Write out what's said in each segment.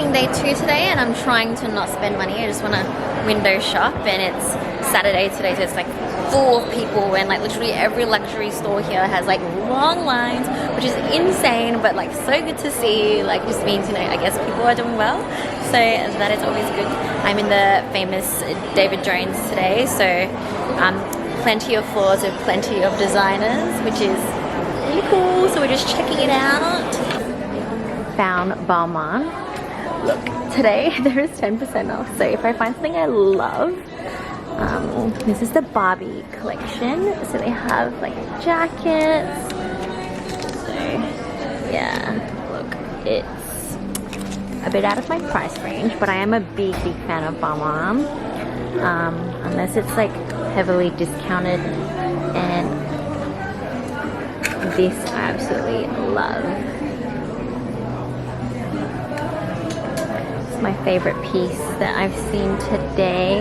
shopping day 2 today, and I'm trying to not spend money. I just want to window shop, and it's Saturday today, so it's like full of people, and like literally every luxury store here has like long lines, which is insane, but like so good to see. Like just means, you know, I guess people are doing well, so that is always good. I'm in the famous David Jones today, so plenty of floors with plenty of designers, which is really cool. So we're just checking it out. Found Balmain. Look, today there is 10% off, so if I find something I love, this is the Barbie collection. So they have like jackets. So yeah, look, it's a bit out of my price range, but I am a big fan of Balmain, unless it's like heavily discounted, and this I absolutely love. It's my favorite piece that I've seen today,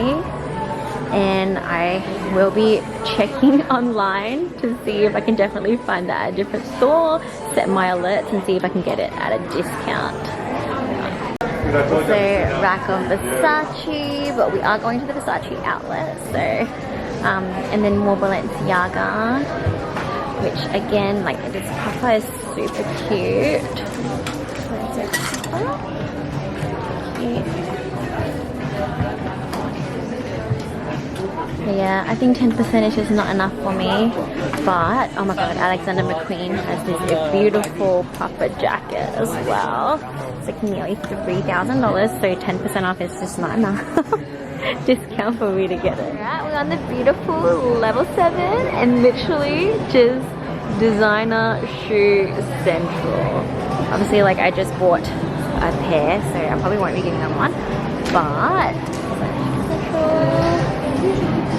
and I will be checking online to see if I can definitely find that at a different store, set my alerts and see if I can get it at a discount. So rack of Versace, but we are going to the Versace outlet, so and then more Balenciaga, which again, like this puffer is super cute. But yeah, I think 10% is just not enough for me. But oh my god, Alexander McQueen has this beautiful puffer jacket as well. It's like nearly $3,000, so 10% off is just not enough discount for me to get it. Alright, we're on the beautiful level 7 and literally just designer shoe central. Obviously, like I just bought a pair, so I probably won't be getting them one. But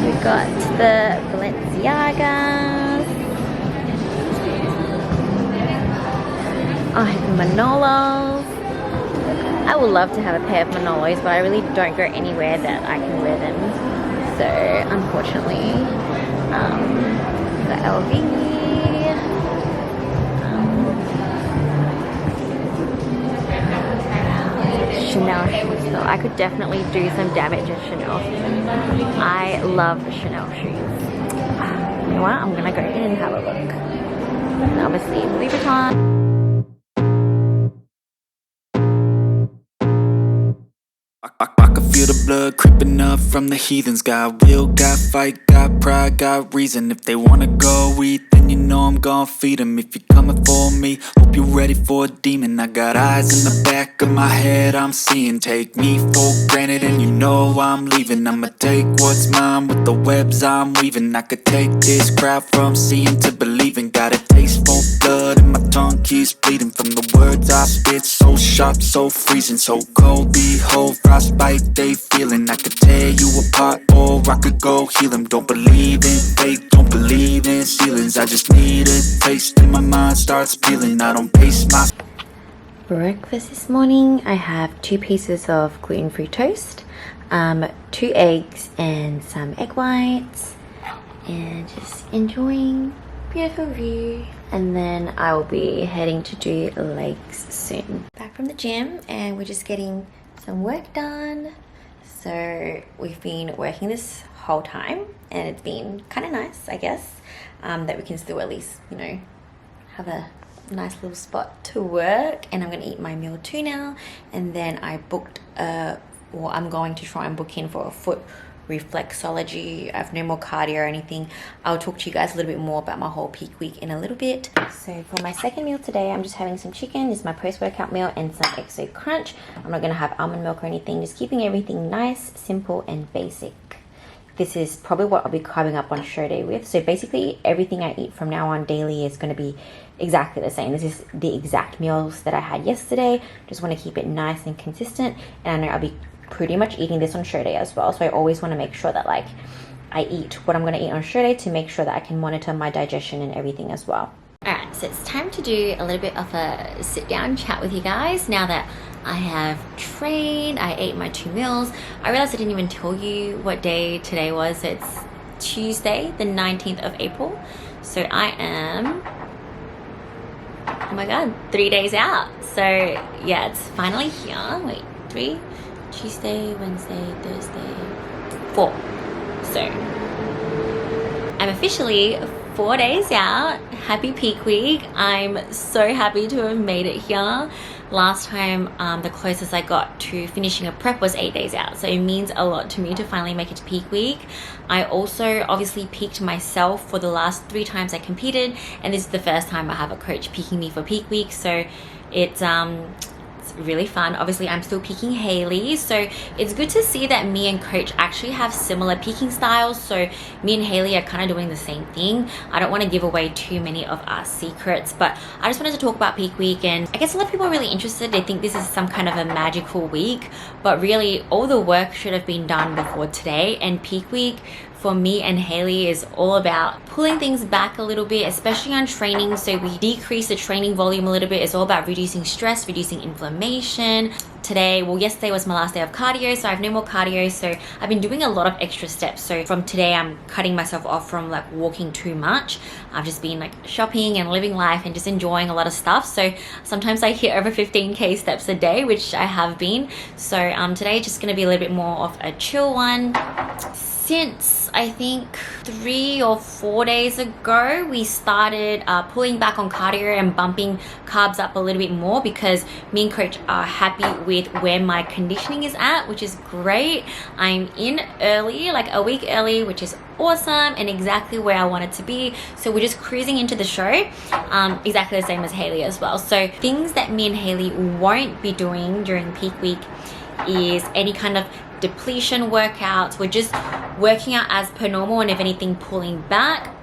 we got the Balenciagas. I have Manolos. I would love to have a pair of Manolos, but I really don't go anywhere that I can wear them. So unfortunately, the LV. Chanel shoes though. I could definitely do some damage at Chanel. I love Chanel shoes. You know what? I'm gonna go in and have a look. And obviously Louis Vuitton. I can feel the blood creeping up from the heathens. Got will, got fight, got pride, got reason. If they wanna go eat, then you know I'm gon' feed them. If you're coming for me, hope you're ready for a demon. I got eyes in the back of my head, I'm seeing. Take me for granted and you know I'm leaving. I'ma take what's mine with the webs I'm weaving. I could take this crowd from seeing to believing. Got a taste for blood and my tongue keeps bleeding. From the words I spit, so sharp, so freezing, so cold. Behold, frostbite they feeling. I could tear you apart or I could go heal them. Don't believe in fate, don't believe in ceilings. I just need a taste and my mind starts peeling. I don't pace my breakfast this morning. I have 2 pieces of gluten-free toast, 2 eggs and some egg whites, and just enjoying beautiful view. And then I will be heading to do legs soon. Back from the gym, and we're just getting some work done. So we've been working this whole time, and it's been kind of nice, I guess, that we can still at least, you know, have a nice little spot to work. And I'm gonna eat my meal too now, and then I booked I'm going to try and book in for a foot reflexology. I have no more cardio or anything. I'll talk to you guys a little bit more about my whole peak week in a little bit. So for my second meal today, I'm just having some chicken. This is my post-workout meal, and some XO crunch. I'm not gonna have almond milk or anything, just keeping everything nice, simple and basic. This is probably what I'll be carving up on show day with. So basically everything I eat from now on daily is going to be exactly the same. This is the exact meals that I had yesterday. Just want to keep it nice and consistent, and I know I'll be pretty much eating this on show day as well. So I always want to make sure that like I eat what I'm going to eat on show day to make sure that I can monitor my digestion and everything as well. Alright, so it's time to do a little bit of a sit down chat with you guys now that I have trained. I ate my 2 meals. I realized I didn't even tell you what day today was. So it's Tuesday, the 19th of April. So I am, oh my god, 3 days out. So yeah, it's finally here. Wait, 3, Tuesday, Wednesday, Thursday, 4. So I'm officially 4 days out. Happy peak week. I'm so happy to have made it here. Last time, the closest I got to finishing a prep was 8 days out. So it means a lot to me to finally make it to peak week. I also obviously peaked myself for the last 3 times I competed. And this is the first time I have a coach peaking me for peak week. So it's really fun. Obviously I'm still peaking Hailey, so it's good to see that me and coach actually have similar peaking styles. So me and Hailey are kind of doing the same thing. I don't want to give away too many of our secrets, but I just wanted to talk about peak week. And I guess a lot of people are really interested. They think this is some kind of a magical week, but really all the work should have been done before today. And peak week for me and Hailey is all about pulling things back a little bit, especially on training. So we decrease the training volume a little bit. It's all about reducing stress, reducing inflammation. Yesterday was my last day of cardio, so I have no more cardio. So I've been doing a lot of extra steps. So from today, I'm cutting myself off from like walking too much. I've just been like shopping and living life and just enjoying a lot of stuff. So sometimes I hit over 15k steps a day, which I have been. So today just gonna be a little bit more of a chill one. Since I think 3 or 4 days ago, we started pulling back on cardio and bumping carbs up a little bit more because me and coach are happy with where my conditioning is at, which is great. I'm in early, like a week early, which is awesome and exactly where I want it to be. So we're just cruising into the show, exactly the same as Hailey as well. So things that me and Hailey won't be doing during peak week is any kind of depletion workouts. We're just working out as per normal, and if anything, pulling back.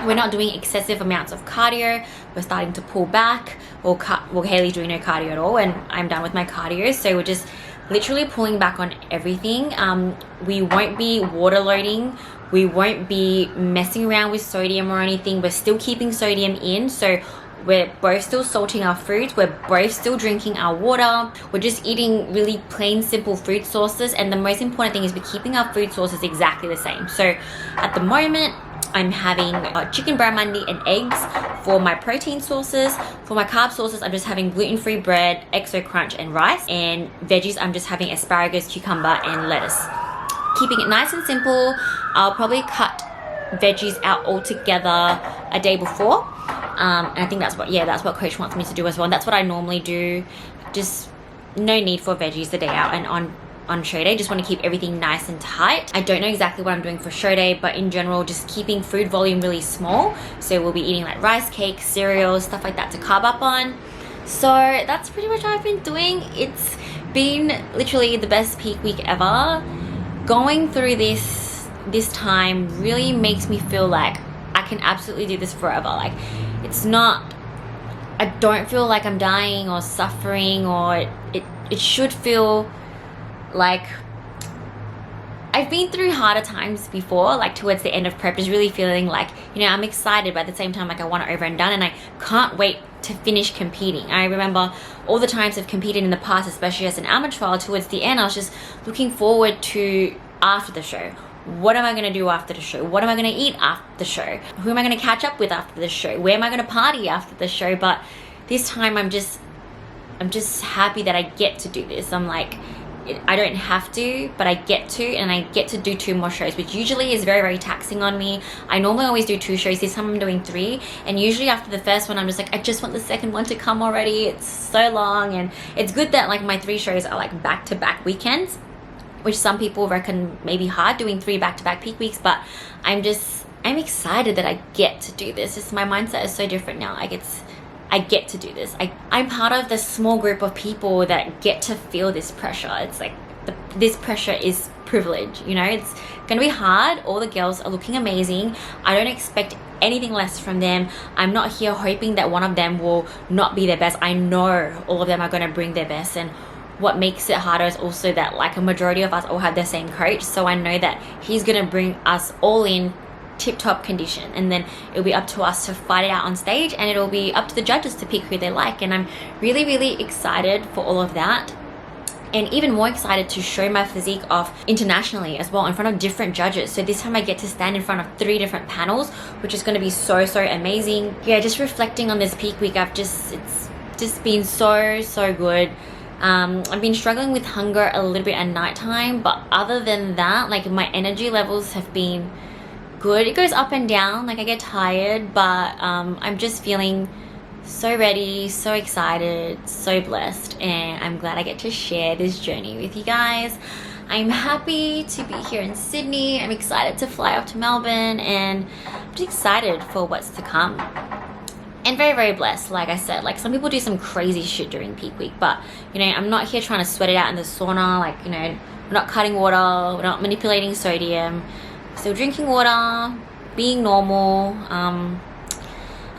We're not doing excessive amounts of cardio. We're starting to pull back. Hailey's doing no cardio at all, and I'm done with my cardio. So we're just literally pulling back on everything. We won't be water loading. We won't be messing around with sodium or anything. We're still keeping sodium in. So we're both still salting our foods. We're both still drinking our water. We're just eating really plain, simple food sources. And the most important thing is we're keeping our food sources exactly the same. So at the moment, I'm having chicken barramundi and eggs for my protein sources. For my carb sources, I'm just having gluten-free bread, Exo Crunch, and rice. And veggies, I'm just having asparagus, cucumber, and lettuce. Keeping it nice and simple. I'll probably cut veggies out altogether a day before. And I think that's what coach wants me to do as well. And that's what I normally do. Just no need for veggies the day out. And on show day, just want to keep everything nice and tight. I don't know exactly what I'm doing for show day, but in general, just keeping food volume really small. So we'll be eating like rice cakes, cereals, stuff like that to carb up on. So that's pretty much what I've been doing. It's been literally the best peak week ever. Going through this time really makes me feel like I can absolutely do this forever. Like, I don't feel like I'm dying or suffering, or it should feel like I've been through harder times before, like towards the end of prep, just really feeling like, I'm excited, but at the same time, like I want it over and done, and I can't wait to finish competing. I remember all the times I've competed in the past, especially as an amateur, towards the end, I was just looking forward to after the show. What am I going to do after the show? What am I going to eat after the show? Who am I going to catch up with after the show? Where am I going to party after the show? But this time I'm just happy that I get to do this. I'm like, I don't have to, but I get to, and I get to do 2 more shows, which usually is very, very taxing on me. I normally always do 2 shows. This time I'm doing 3, and usually after the first one, I'm just like, I just want the second one to come already. It's so long, and it's good that like my 3 shows are like back-to-back weekends, which some people reckon may be hard doing 3 back-to-back peak weeks, but I'm excited that I get to do this. Just my mindset is so different now. Like I get to do this. I'm part of the small group of people that get to feel this pressure. It's like this pressure is privilege, It's gonna be hard. All the girls are looking amazing. I don't expect anything less from them. I'm not here hoping that one of them will not be their best. I know all of them are gonna bring their best, and what makes it harder is also that like a majority of us all have the same coach. So I know that he's gonna bring us all in tip-top condition, and then it'll be up to us to fight it out on stage, and it'll be up to the judges to pick who they like. And I'm really, really excited for all of that, and even more excited to show my physique off internationally as well in front of different judges. So this time I get to stand in front of 3 different panels, which is going to be so amazing. Yeah, just reflecting on this peak week, it's just been so good. I've been struggling with hunger a little bit at nighttime, but other than that, like my energy levels have been good. It goes up and down, like I get tired, but I'm just feeling so ready, so excited, so blessed, and I'm glad I get to share this journey with you guys. I'm happy to be here in Sydney. I'm excited to fly off to Melbourne, and I'm just excited for what's to come. And very, very blessed, like I said. Like, some people do some crazy shit during peak week, but, you know, I'm not here trying to sweat it out in the sauna. Like, you know, we're not cutting water, we're not manipulating sodium, still drinking water, being normal.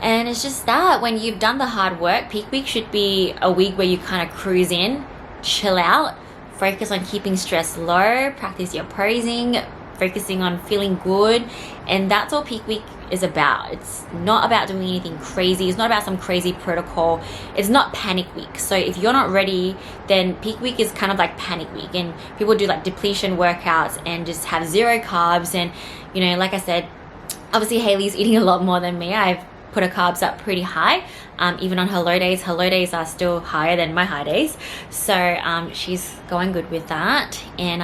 And it's just that when you've done the hard work, peak week should be a week where you kind of cruise in, chill out, focus on keeping stress low, practice your posing, focusing on feeling good, and that's all peak week is about. It's not about doing anything crazy. It's not about some crazy protocol. It's not panic week. So if you're not ready, then peak week is kind of like panic week, and people do like depletion workouts and just have zero carbs. And, you know, like I said, obviously Hayley's eating a lot more than me. I've put her carbs up pretty high. Even on her low days are still higher than my high days. So she's going good with that. And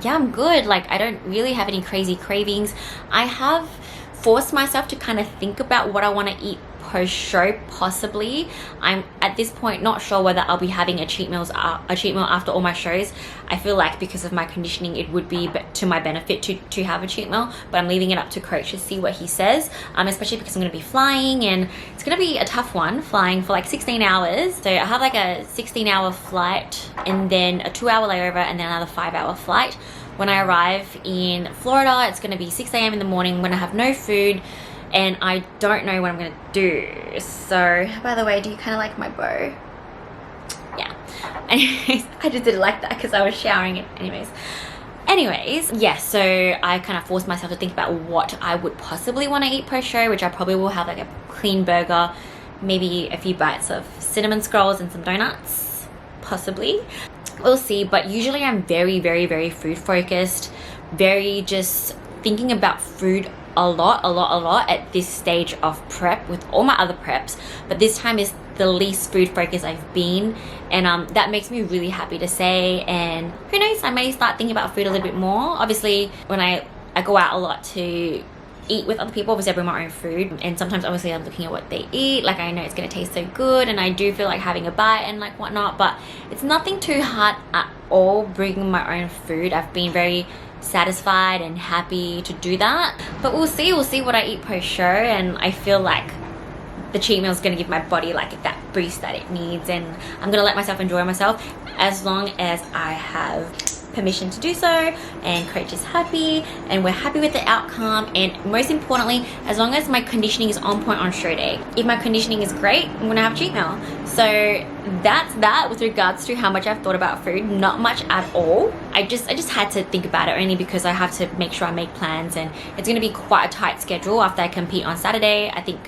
yeah, I'm good. Like, I don't really have any crazy cravings. I have forced myself to kind of think about what I want to eat post-show, possibly. I'm at this point not sure whether I'll be having a cheat meal after all my shows. I feel like because of my conditioning, it would be to my benefit to have a cheat meal, but I'm leaving it up to coach to see what he says, especially because I'm going to be flying, and it's going to be a tough one, flying for like 16 hours. So I have like a 16-hour flight, and then a 2-hour layover, and then another 5-hour flight. When I arrive in Florida, it's going to be 6 a.m. in the morning. I'm going to have no food, and I don't know what I'm going to do. So, by the way, do you kind of like my bow? Yeah. Anyways, I just didn't like that because I was showering it. Anyways, yeah, so I kind of forced myself to think about what I would possibly want to eat post-show, which I probably will have like a clean burger, maybe a few bites of cinnamon scrolls and some donuts, possibly. We'll see, but usually I'm very, very, very food focused, very just thinking about food a lot at this stage of prep with all my other preps, but this time is the least food focused I've been, and that makes me really happy to say. And who knows, I may start thinking about food a little bit more. Obviously, when I go out a lot to eat with other people, obviously I bring my own food, and sometimes obviously I'm looking at what they eat. Like, I know it's going to taste so good, and I do feel like having a bite and like whatnot, but it's nothing too hard at all bringing my own food. I've been very satisfied and happy to do that, but we'll see what I eat post show, and I feel like the cheat meal is going to give my body like that boost that it needs, and I'm going to let myself enjoy myself as long as I have permission to do so, and coach is happy, and we're happy with the outcome, and most importantly, as long as my conditioning is on point on show day. If my conditioning is great, I'm gonna have a cheat meal. So that's that with regards to how much I've thought about food. Not much at all. I just had to think about it, only because I have to make sure I make plans, and it's gonna be quite a tight schedule after I compete on Saturday. I think,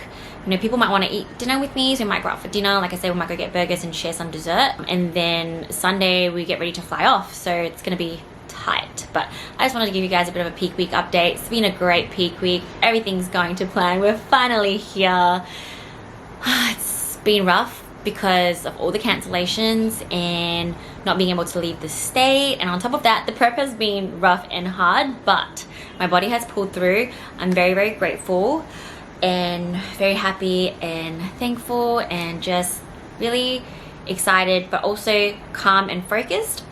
you know, people might want to eat dinner with me, so we might go out for dinner. Like I said, we might go get burgers and share some dessert, and then Sunday we get ready to fly off, so it's going to be tight. But I just wanted to give you guys a bit of a peak week update. It's been a great peak week. Everything's going to plan. We're finally here. It's been rough because of all the cancellations and not being able to leave the state, and on top of that, the prep has been rough and hard, but my body has pulled through. I'm very, very grateful and very happy and thankful, and just really excited, but also calm and focused.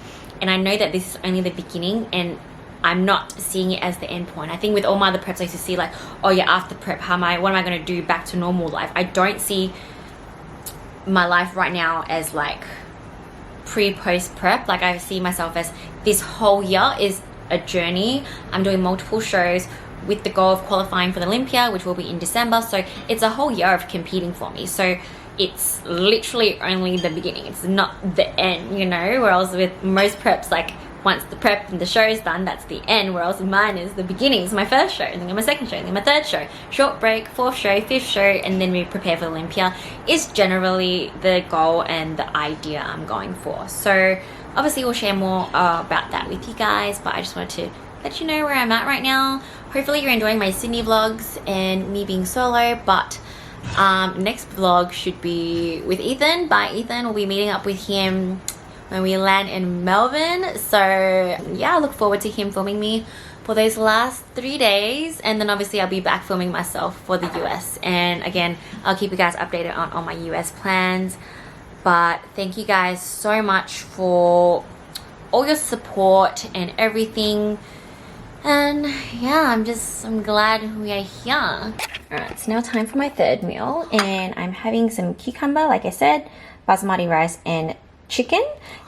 And I know that this is only the beginning, and I'm not seeing it as the end point. I think with all my other preps, I used to see like, oh yeah, after prep, what am I going to do back to normal life? I don't see my life right now as like pre-post prep. Like, I see myself as this whole year is a journey. I'm doing multiple shows with the goal of qualifying for the Olympia, which will be in December. So it's a whole year of competing for me. So it's literally only the beginning. It's not the end, you know, whereas with most preps, like once the prep and the show is done, that's the end, whereas mine is the beginning. It's my first show, and then my second show, and then my third show, short break, fourth show, fifth show, and then we prepare for Olympia is generally the goal and the idea I'm going for. So obviously we'll share more about that with you guys, but I just wanted to let you know where I'm at right now. Hopefully you're enjoying my Sydney vlogs and me being solo, but next vlog should be with Ethan. We'll be meeting up with him when we land in Melbourne. So yeah, I look forward to him filming me for those last 3 days, and then obviously I'll be back filming myself for the US. And again, I'll keep you guys updated on all my US plans. But thank you guys so much for all your support and everything. And yeah, I'm glad we are here. Alright, it's now time for my third meal, and I'm having some cucumber, like I said, basmati rice and chicken.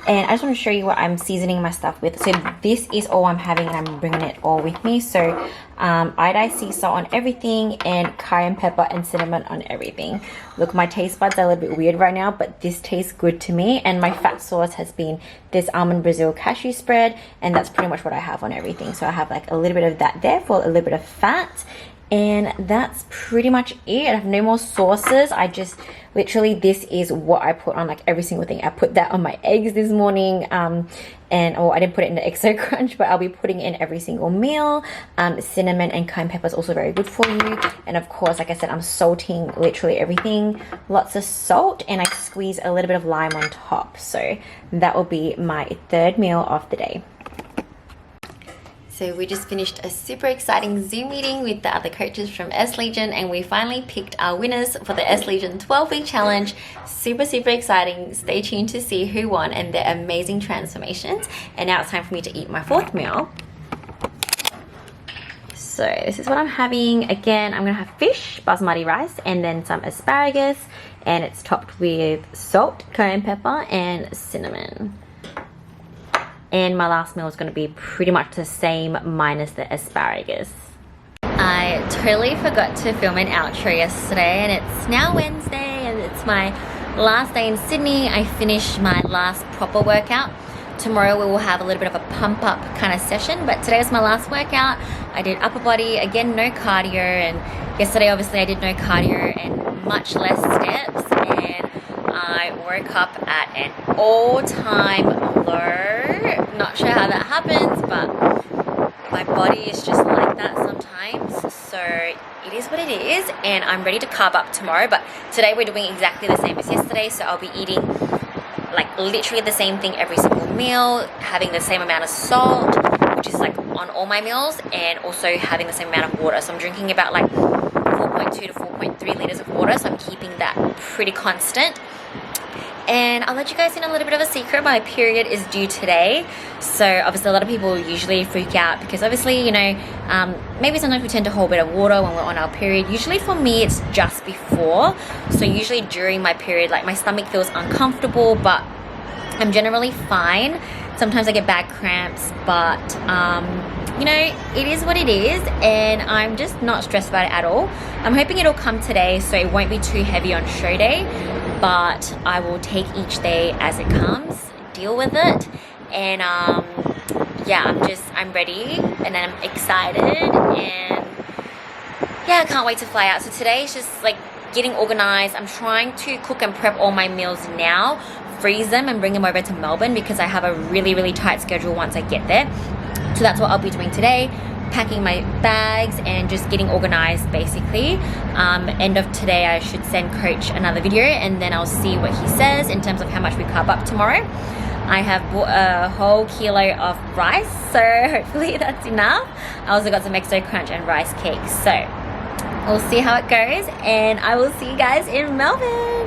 And I just want to show you what I'm seasoning my stuff with. So this is all I'm having, and I'm bringing it all with me. So iodized sea salt on everything, and cayenne pepper and cinnamon on everything. Look, my taste buds are a little bit weird right now, but this tastes good to me. And my fat sauce has been this almond Brazil cashew spread, and that's pretty much what I have on everything. So I have like a little bit of that there for a little bit of fat, and that's pretty much it. I have no more sauces. I just literally, this is what I put on like every single thing. I put that on my eggs this morning, and I didn't put it in the Exo Crunch, but I'll be putting it in every single meal. Cinnamon and cayenne pepper is also very good for you. And of course, like I said, I'm salting literally everything. Lots of salt, and I squeeze a little bit of lime on top. So that will be my third meal of the day. So we just finished a super exciting Zoom meeting with the other coaches from S Legion, and we finally picked our winners for the S Legion 12-week challenge. Super exciting. Stay tuned to see who won and their amazing transformations. And now it's time for me to eat my fourth meal. So this is what I'm having. Again, I'm gonna have fish, basmati rice, and then some asparagus, and it's topped with salt, cayenne pepper, and cinnamon. And my last meal is going to be pretty much the same minus the asparagus. I totally forgot to film an outro yesterday, and it's now Wednesday and it's my last day in Sydney. I finished my last proper workout. Tomorrow we will have a little bit of a pump up kind of session, but today was my last workout. I did upper body, again no cardio, and yesterday obviously I did no cardio and much less steps, and I woke up at an all-time low. Not sure how that happens, but my body is just like that sometimes. So it is what it is, and I'm ready to carb up tomorrow. But today we're doing exactly the same as yesterday, so I'll be eating like literally the same thing every single meal, having the same amount of salt, which is like on all my meals, and also having the same amount of water. So I'm drinking about like 4.2 to 4.3 liters of water, so I'm keeping that pretty constant. And I'll let you guys in a little bit of a secret. My period is due today. So obviously a lot of people usually freak out because obviously, you know, maybe sometimes we tend to hold a bit of water when we're on our period. Usually for me, it's just before. So usually during my period, like my stomach feels uncomfortable, but I'm generally fine. Sometimes I get bad cramps, but you know, it is what it is, and I'm just not stressed about it at all. I'm hoping it'll come today, so it won't be too heavy on show day, but I will take each day as it comes, deal with it, and yeah, I'm ready, and I'm excited, and yeah, I can't wait to fly out. So today is just like getting organized. I'm trying to cook and prep all my meals now, freeze them and bring them over to Melbourne, because I have a really tight schedule once I get there. So that's what I'll be doing today, packing my bags and just getting organized basically. End of today I should send coach another video, and then I'll see what he says in terms of how much we carb up tomorrow. I have bought a whole kilo of rice, so hopefully that's enough. I also got some Exo Crunch and rice cakes, so we'll see how it goes, and I will see you guys in Melbourne.